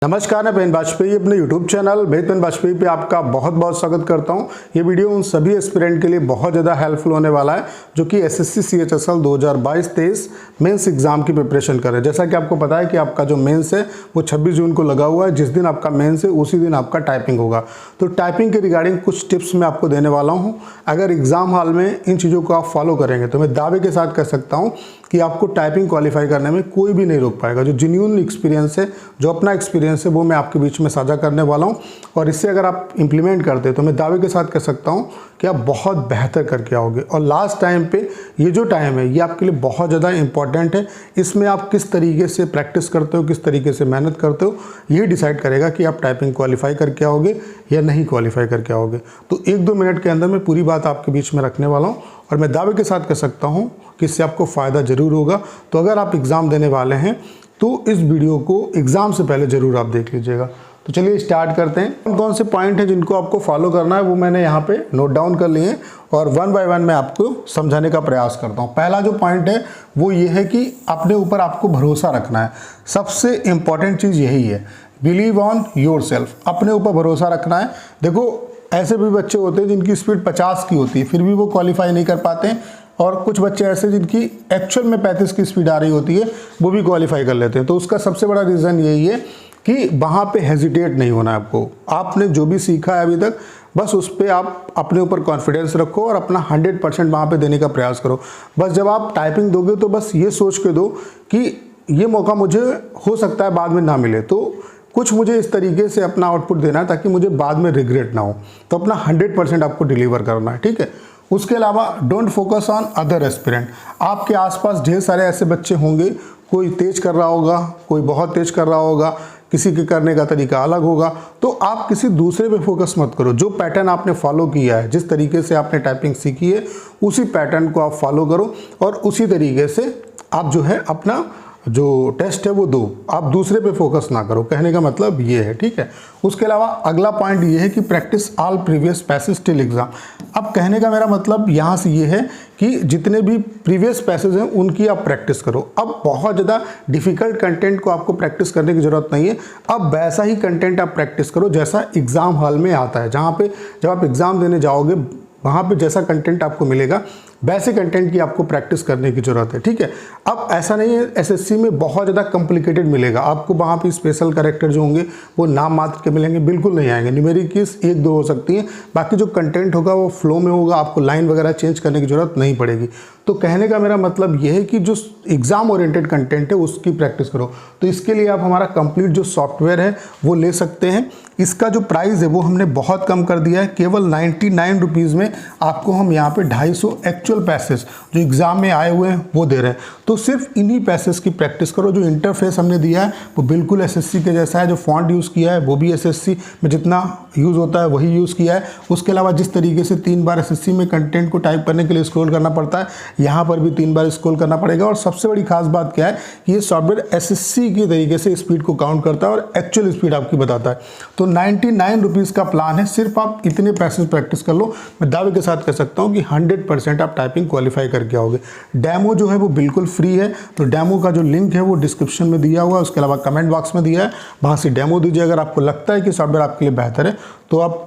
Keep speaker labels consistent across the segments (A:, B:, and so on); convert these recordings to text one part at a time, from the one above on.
A: नमस्कार, मैं पेन वाजपेयी अपने YouTube चैनल वेद पेन वाजपेयी पे आपका बहुत बहुत स्वागत करता हूं। ये वीडियो उन सभी एस्पिरेंट के लिए बहुत ज़्यादा हेल्पफुल होने वाला है जो कि एसएससी CHSL 2022-23 मेंस एग्जाम की प्रिपरेशन कर रहे हैं। जैसा कि आपको पता है कि आपका जो मेंस है वो 26 जून को लगा हुआ है। जिस दिन आपका मेंस है उसी दिन आपका टाइपिंग होगा। तो टाइपिंग के रिगार्डिंग कुछ टिप्स मैं आपको देने वाला हूँ। अगर एग्जाम हॉल में इन चीज़ों को आप फॉलो करेंगे तो मैं दावे के साथ कह सकता हूँ कि आपको टाइपिंग क्वालिफाई करने में कोई भी नहीं रोक पाएगा। जो जेन्युइन एक्सपीरियंस है, जो अपना एक्सपीरियंस है, वो मैं आपके बीच में साझा करने वाला हूं और इससे अगर आप इंप्लीमेंट करते हैं तो मैं दावे के साथ कह सकता हूं कि आप बहुत बेहतर करके आओगे। और लास्ट टाइम पे ये जो टाइम है ये आपके लिए बहुत ज़्यादा इंपॉर्टेंट है। इसमें आप किस तरीके से प्रैक्टिस करते हो, किस तरीके से मेहनत करते हो, ये डिसाइड करेगा कि आप टाइपिंग क्वालिफाई करके आओगे या नहीं क्वालिफाई करके आओगे। तो 1-2 मिनट के अंदर मैं पूरी बात आपके बीच में रखने वाला हूँ और मैं दावे के साथ कह सकता हूँ कि इससे आपको फ़ायदा ज़रूर होगा। तो अगर आप एग्ज़ाम देने वाले हैं तो इस वीडियो को एग्ज़ाम से पहले ज़रूर आप देख लीजिएगा। तो चलिए स्टार्ट करते हैं। कौन कौन से पॉइंट हैं जिनको आपको फॉलो करना है वो मैंने यहाँ पे नोट डाउन कर लिए हैं और 1 बाय 1 मैं आपको समझाने का प्रयास करता हूँ। पहला जो पॉइंट है वो ये है कि अपने ऊपर आपको भरोसा रखना है। सबसे इम्पॉर्टेंट चीज़ यही है, बिलीव ऑन योर सेल्फ। अपने ऊपर भरोसा रखना है। देखो, ऐसे भी बच्चे होते हैं जिनकी स्पीड 50 की होती है फिर भी वो क्वालिफाई नहीं कर पाते हैं, और कुछ बच्चे ऐसे जिनकी एक्चुअल में 35 की स्पीड आ रही होती है वो भी क्वालिफाई कर लेते हैं। तो उसका सबसे बड़ा रीज़न यही है कि वहाँ पे हेजिटेट नहीं होना है आपको। आपने जो भी सीखा है अभी तक बस उस पर आप अपने ऊपर कॉन्फिडेंस रखो और अपना 100% वहाँ पे देने का प्रयास करो। बस जब आप टाइपिंग दोगे तो बस ये सोच के दो कि ये मौका मुझे हो सकता है बाद में ना मिले, तो कुछ मुझे इस तरीके से अपना आउटपुट देना है ताकि मुझे बाद में रिग्रेट ना हो। तो अपना 100% आपको डिलीवर करना है, ठीक है। उसके अलावा don't focus on other aspirant. आपके आसपास ढेर सारे ऐसे बच्चे होंगे, कोई तेज कर रहा होगा, कोई बहुत तेज कर रहा होगा, किसी के करने का तरीका अलग होगा। तो आप किसी दूसरे पे फोकस मत करो। जो पैटर्न आपने फॉलो किया है, जिस तरीके से आपने टाइपिंग सीखी है, उसी पैटर्न को आप फॉलो करो और उसी तरीके से आप जो है अपना जो टेस्ट है वो दो। आप दूसरे पे फोकस ना करो, कहने का मतलब ये है, ठीक है। उसके अलावा अगला पॉइंट ये है कि practice all previous passage till exam. अब कहने का मेरा मतलब यहाँ से ये है कि जितने भी प्रीवियस पैसेज हैं उनकी आप प्रैक्टिस करो। अब बहुत ज़्यादा डिफिकल्ट कंटेंट को आपको प्रैक्टिस करने की ज़रूरत नहीं है। अब वैसा ही कंटेंट आप प्रैक्टिस करो जैसा एग्ज़ाम हॉल में आता है। जहाँ पे जब आप एग्ज़ाम देने जाओगे वहाँ पे जैसा कंटेंट आपको मिलेगा वैसे कंटेंट की आपको प्रैक्टिस करने की ज़रूरत है, ठीक है। अब ऐसा नहीं है एसएससी में बहुत ज़्यादा कॉम्प्लिकेटेड मिलेगा आपको। वहाँ पे स्पेशल कैरेक्टर जो होंगे वो नाम मात्र के मिलेंगे, बिल्कुल नहीं आएंगे। न्यूमेरिक कीज 1-2 हो सकती हैं, बाकी जो कंटेंट होगा वो फ्लो में होगा, आपको लाइन वगैरह चेंज करने की ज़रूरत नहीं पड़ेगी। तो कहने का मेरा मतलब ये है कि जो एग्ज़ाम ओरिएंटेड कंटेंट है उसकी प्रैक्टिस करो। तो इसके लिए आप हमारा कंप्लीट जो सॉफ्टवेयर है वो ले सकते हैं। इसका जो प्राइस है वो हमने बहुत कम कर दिया है, केवल 99 रुपीज़ में आपको हम यहाँ पे 250 एक्चुअल पैसेज जो एग्ज़ाम में आए हुए हैं वो दे रहे हैं। तो सिर्फ इन्हीं पैसेज की प्रैक्टिस करो। जो इंटरफेस हमने दिया है वो बिल्कुल एसएससी के जैसा है। जो फॉन्ट यूज़ किया है वो भी एसएससी में जितना यूज़ होता है वही यूज़ किया है। उसके अलावा जिस तरीके से 3 बार एसएससी में कंटेंट को टाइप करने के लिए स्क्रॉल करना पड़ता है, यहाँ पर भी 3 बार स्क्रॉल करना पड़ेगा। और सबसे बड़ी खास बात क्या है कि ये सॉफ्टवेयर एसएससी के तरीके से स्पीड को काउंट करता है और एक्चुअल स्पीड आपकी बताता है। तो 99 रुपीज़ का प्लान है, सिर्फ आप इतने पैसे प्रैक्टिस कर लो। मैं दावे के साथ कह सकता हूँ कि 100% आप टाइपिंग क्वालिफाई करके आओगे। डेमो जो है वो बिल्कुल फ्री है, तो डेमो का जो लिंक है वो डिस्क्रिप्शन में दिया हुआ है। उसके अलावा कमेंट बॉक्स में दिया है, वहाँ से डेमो दीजिए। अगर आपको लगता है कि सॉफ्टवेयर आपके लिए बेहतर है तो आप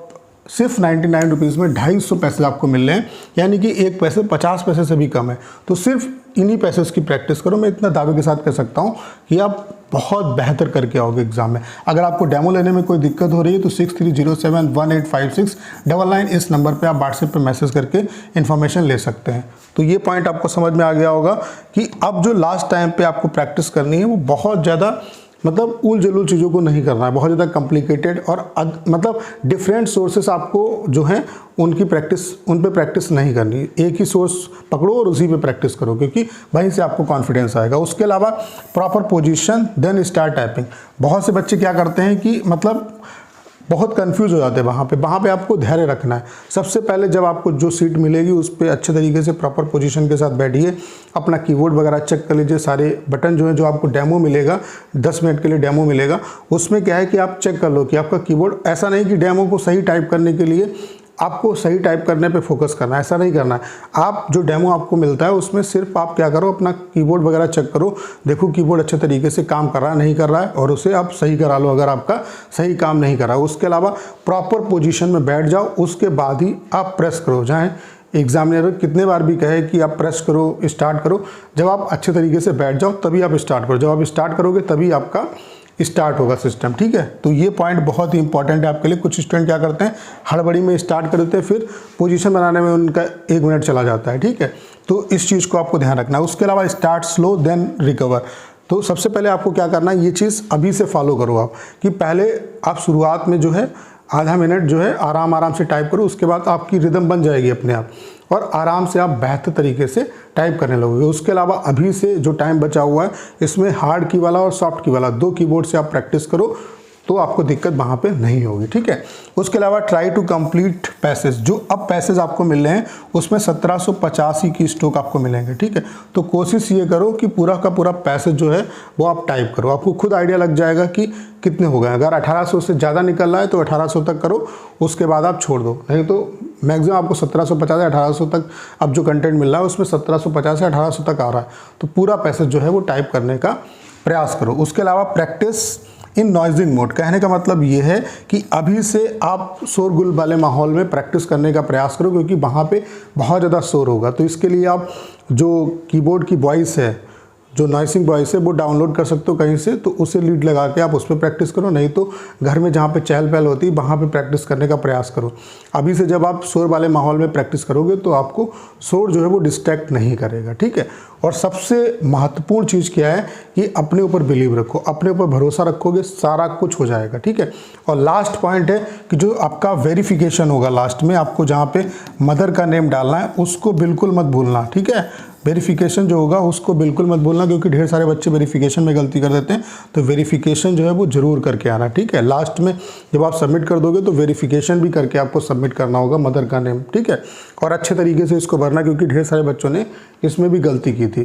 A: सिर्फ 99 रुपीज़ में 250 पैसे आपको मिल रहे हैं, यानी कि 1 पैसे 50 पैसे से भी कम है। तो सिर्फ इन्हीं पैसे की प्रैक्टिस करो। मैं इतना दावे के साथ कह सकता हूँ कि आप बहुत बेहतर करके आओगे एग्जाम में। अगर आपको डेमो लेने में कोई दिक्कत हो रही है तो 6307185699 इस नंबर पे आप व्हाट्सएप पे मैसेज करके इन्फॉर्मेशन ले सकते हैं। तो ये पॉइंट आपको समझ में आ गया होगा कि अब जो लास्ट टाइम पे आपको प्रैक्टिस करनी है वो बहुत ज़्यादा मतलब उल जलूल चीज़ों को नहीं करना है, बहुत ज़्यादा कॉम्प्लिकेटेड और मतलब डिफरेंट सोर्सेस आपको जो हैं उनकी प्रैक्टिस, उन पे प्रैक्टिस नहीं करनी। एक ही सोर्स पकड़ो और उसी पे प्रैक्टिस करो, क्योंकि वहीं से आपको कॉन्फिडेंस आएगा। उसके अलावा proper position then start typing. बहुत से बच्चे क्या करते हैं कि मतलब बहुत कंफ्यूज हो जाते हैं। वहाँ पे आपको धैर्य रखना है। सबसे पहले जब आपको जो सीट मिलेगी उस पर अच्छे तरीके से प्रॉपर पोजीशन के साथ बैठिए, अपना कीबोर्ड वगैरह चेक कर लीजिए। सारे बटन जो है, जो आपको डेमो मिलेगा 10 मिनट के लिए डेमो मिलेगा, उसमें क्या है कि आप चेक कर लो कि आपका कीबोर्ड, ऐसा नहीं कि डेमो को सही टाइप करने के लिए आपको सही टाइप करने पे फोकस करना है, ऐसा नहीं करना है। आप जो डेमो आपको मिलता है उसमें सिर्फ आप क्या करो, अपना कीबोर्ड वगैरह चेक करो, देखो कीबोर्ड अच्छे तरीके से काम कर रहा है नहीं कर रहा है, और उसे आप सही करा लो अगर आपका सही काम नहीं कर रहा है। उसके अलावा प्रॉपर पोजीशन में बैठ जाओ, उसके बाद ही आप प्रेस करो। चाहे एग्जामिनर कितने बार भी कहे कि आप प्रेस करो, स्टार्ट करो, जब आप अच्छे तरीके से बैठ जाओ तभी आप स्टार्ट करो। जब आप स्टार्ट करोगे तभी आपका स्टार्ट होगा सिस्टम, ठीक है। तो ये पॉइंट बहुत ही इंपॉर्टेंट है आपके लिए। कुछ स्टूडेंट क्या करते हैं, हड़बड़ी में स्टार्ट कर देते हैं, फिर पोजीशन बनाने में उनका 1 मिनट चला जाता है, ठीक है। तो इस चीज़ को आपको ध्यान रखना है। उसके अलावा स्टार्ट स्लो देन रिकवर। तो सबसे पहले आपको क्या करना है, ये चीज़ अभी से फॉलो करो आप, कि पहले आप शुरुआत में जो है आधा मिनट जो है आराम से टाइप करो, उसके बाद आपकी रिदम बन जाएगी अपने आप और आराम से आप बेहतर तरीके से टाइप करने लगोगे। उसके अलावा अभी से जो टाइम बचा हुआ है इसमें हार्ड की वाला और सॉफ्ट की वाला 2 कीबोर्ड से आप प्रैक्टिस करो, तो आपको दिक्कत वहाँ पे नहीं होगी, ठीक है। उसके अलावा ट्राई टू कंप्लीट पैसेज। जो अब पैसेज आपको मिल रहे हैं उसमें 1785 की स्ट्रोक आपको मिलेंगे, ठीक है। तो कोशिश ये करो कि पूरा का पूरा पैसेज जो है वो आप टाइप करो, आपको खुद आइडिया लग जाएगा कि कितने हो गए। अगर 1800 से ज़्यादा निकल रहा है तो 1800 तक करो, उसके बाद आप छोड़ दो, नहीं तो मैक्सिमम आपको 1750 से 1800 तक अब जो कंटेंट मिल रहा है उसमें 1750 से 1800 तक आ रहा है। तो पूरा पैसेज जो है वो टाइप करने का प्रयास करो। उसके अलावा प्रैक्टिस इन नॉइजिंग मोड। कहने का मतलब ये है कि अभी से आप शोरगुल वाले माहौल में प्रैक्टिस करने का प्रयास करो, क्योंकि वहाँ पे बहुत ज़्यादा शोर होगा। तो इसके लिए आप जो कीबोर्ड की वॉइस है, जो नॉइसिंग वॉइस है, वो डाउनलोड कर सकते हो कहीं से, तो उसे लीड लगा के आप उस पर प्रैक्टिस करो, नहीं तो घर में जहाँ पे चहल पहल होती है वहाँ पे प्रैक्टिस करने का प्रयास करो। अभी से जब आप शोर वाले माहौल में प्रैक्टिस करोगे तो आपको शोर जो है वो डिस्ट्रैक्ट नहीं करेगा, ठीक है। और सबसे महत्वपूर्ण चीज़ क्या है कि अपने ऊपर बिलीव रखो, अपने ऊपर भरोसा रखोगे, सारा कुछ हो जाएगा, ठीक है। और लास्ट पॉइंट है कि जो आपका वेरिफिकेशन होगा लास्ट में, आपको जहाँ पे मदर का नेम डालना है उसको बिल्कुल मत भूलना, ठीक है। वेरिफिकेशन जो होगा उसको बिल्कुल मत भूलना, क्योंकि ढेर सारे बच्चे वेरिफिकेशन में गलती कर देते हैं। तो वेरिफिकेशन जो है वो जरूर करके आना, ठीक है। लास्ट में जब आप सबमिट कर दोगे तो वेरिफिकेशन भी करके आपको सबमिट करना होगा मदर का नेम, ठीक है। और अच्छे तरीके से इसको भरना, क्योंकि ढेर सारे बच्चों ने इसमें भी गलती की थी।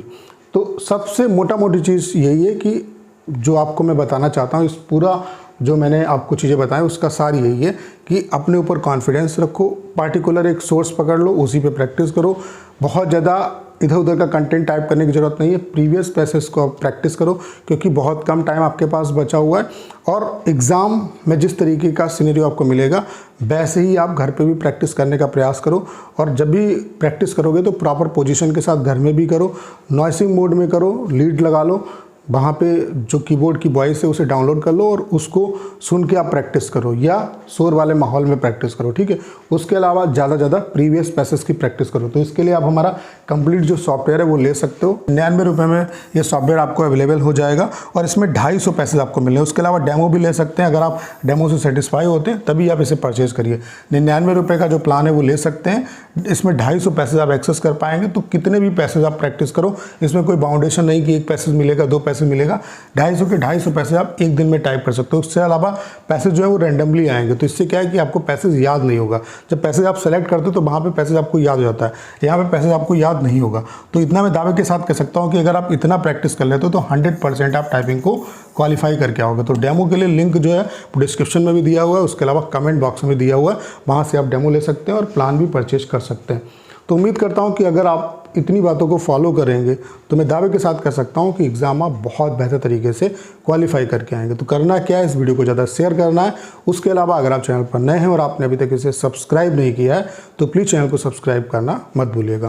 A: तो सबसे मोटा मोटी चीज़ यही है कि जो आपको मैं बताना चाहता हूँ, इस पूरा जो मैंने आपको चीज़ें बताएं उसका सार यही है कि अपने ऊपर कॉन्फिडेंस रखो, पार्टिकुलर एक सोर्स पकड़ लो, उसी पे प्रैक्टिस करो। बहुत ज़्यादा इधर उधर का कंटेंट टाइप करने की ज़रूरत नहीं है, प्रीवियस पैसेज को आप प्रैक्टिस करो, क्योंकि बहुत कम टाइम आपके पास बचा हुआ है। और एग्ज़ाम में जिस तरीके का सिनेरियो आपको मिलेगा वैसे ही आप घर पे भी प्रैक्टिस करने का प्रयास करो। और जब भी प्रैक्टिस करोगे तो प्रॉपर पोजीशन के साथ घर में भी करो, नॉइसिंग मोड में करो, लीड लगा लो, वहाँ पे जो कीबोर्ड की वॉइस है उसे डाउनलोड कर लो और उसको सुन के आप प्रैक्टिस करो, या शोर वाले माहौल में प्रैक्टिस करो, ठीक है। उसके अलावा ज़्यादा ज़्यादा प्रीवियस पैसेज की प्रैक्टिस करो। तो इसके लिए आप हमारा कंप्लीट जो सॉफ्टवेयर है वो ले सकते हो। 99 रुपये में ये सॉफ्टवेयर आपको अवेलेबल हो जाएगा और इसमें 250 पैसेज आपको मिले। उसके अलावा डेमो भी ले सकते हैं, अगर आप डेमो से सेटिस्फाई होते हैं तभी आप इसे परचेज़ करिए। 99 रुपये का जो प्लान है वो ले सकते हैं, इसमें 250 पैसेज आप एक्सेस कर पाएंगे। तो कितने भी पैसेज आप प्रैक्टिस करो, इसमें कोई बाउंडेशन नहीं कि 1 पैसेज मिलेगा 2 पैसेज मिलेगा। 250 के 250 पैसे आप एक दिन में टाइप कर सकते हो। उससे अलावा पैसेज जो है वो रैंडमली आएंगे, तो इससे क्या है कि आपको पैसेज याद नहीं होगा। जब पैसेज आप सेलेक्ट करते हो तो वहाँ पे पैसेज आपको याद हो जाता है, यहाँ पे पैसेज आपको याद नहीं होगा। तो इतना मैं दावे के साथ कह सकता हूँ कि अगर आप इतना प्रैक्टिस कर लेते हो तो 100% आप टाइपिंग को क्वालिफाई करके आओगे। तो डेमो के लिए लिंक जो है डिस्क्रिप्शन में भी दिया हुआ है, उसके अलावा कमेंट बॉक्स में दिया हुआ है, वहाँ से आप डेमो ले सकते हैं और प्लान भी परचेज कर सकते हैं। तो उम्मीद करता हूँ कि अगर आप इतनी बातों को फॉलो करेंगे तो मैं दावे के साथ कह सकता हूँ कि एग्ज़ाम आप बहुत बेहतर तरीके से क्वालिफाई करके आएंगे। तो करना क्या है, इस वीडियो को ज़्यादा शेयर करना है। उसके अलावा अगर आप चैनल पर नए हैं और आपने अभी तक इसे सब्सक्राइब नहीं किया है तो प्लीज़ चैनल को सब्सक्राइब करना मत भूलिएगा।